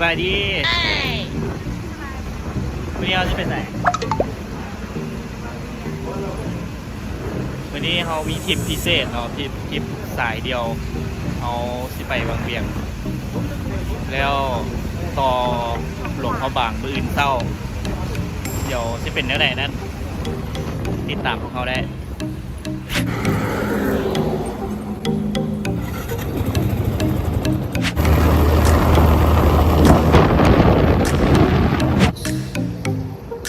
บายดีวันนี้เราจะไปไหนวันนี้เรามีทริปพิเศษเนาะทริปสายเดียวเอาสิไปบางเวียงแล้วต่อหลวงพระบางมื้ออื่นเศร้าเดี๋ยวจะเป็นเนื้อไหนนั้นติดตามของเขาได้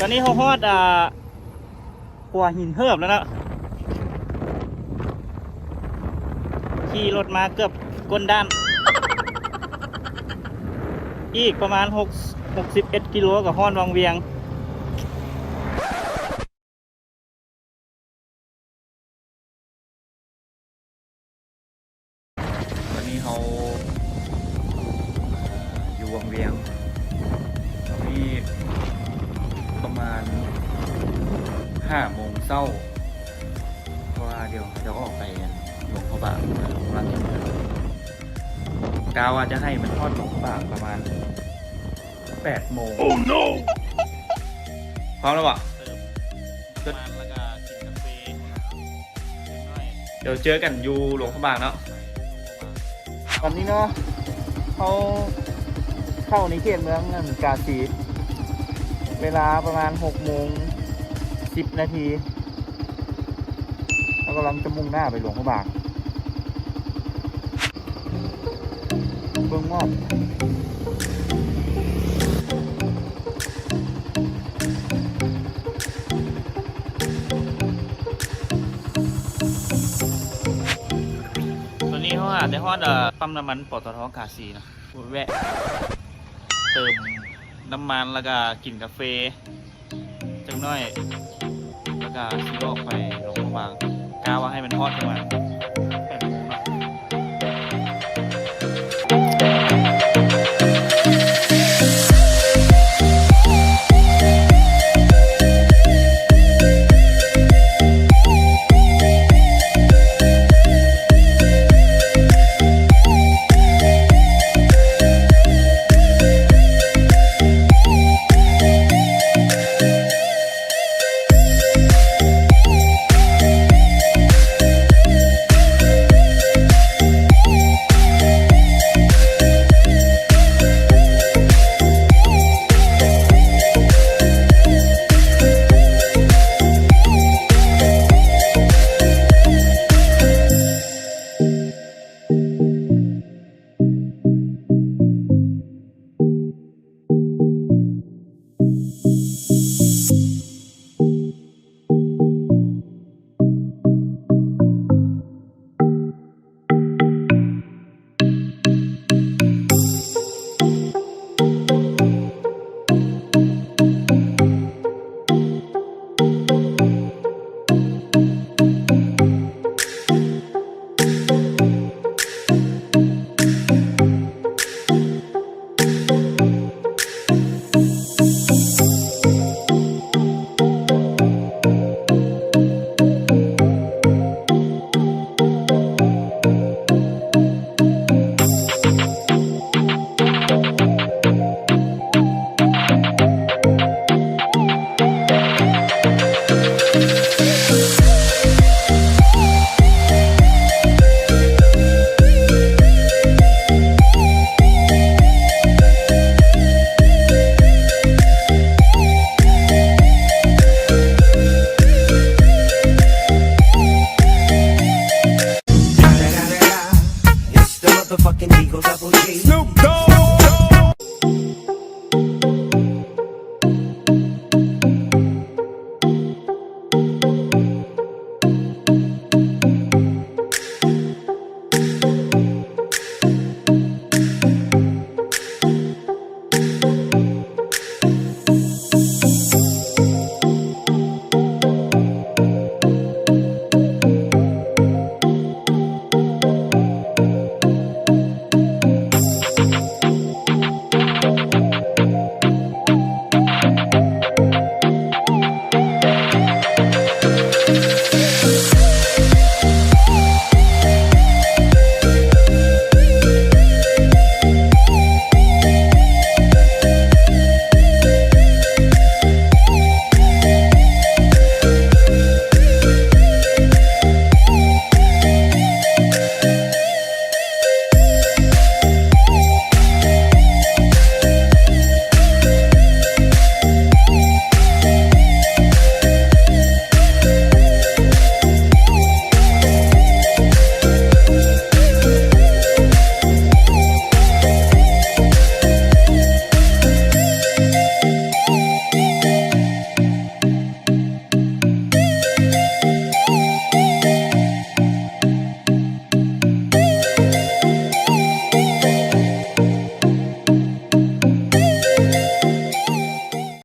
ตอนนี้เขาฮอดหัวหินเหิบแล้วนะขี่รถมาเกือบก้นด้านอีกประมาณ61 กิโลกับฮอดวังเวียงตอนนี้เขาอยู่วังเวียงนี่ประมาณ5 โมงเช้าเพราะว่าเดี๋ยวจะออกไปหลวงพระบางรังเมืองกาว่าจะให้มันทอดหลวงพระบางประมาณ8 โมง Oh no พร้อมแล้วปะ แล้วก็กินกาแฟ เดี๋ยวเจอกันอยู่หลวงพระบางเนาะตอนนี้เนาะเขาเข้าในเขตเมืองกาสีเวลาประมาณ6 โมง 10 นาทีเรากำลังจะมุ่งหน้าไปหลวงพระบางเบื้องมอบตอนนี้เขาอาจจะฮอดปั๊มน้ำมันปตท.กาสีนะแวะเติมน้ำมันแล้วก็กินกาแฟจังน้อยแล้วก็ซื้อออกไปหลวงพระบางกาว่าให้มันฮอดประมาณ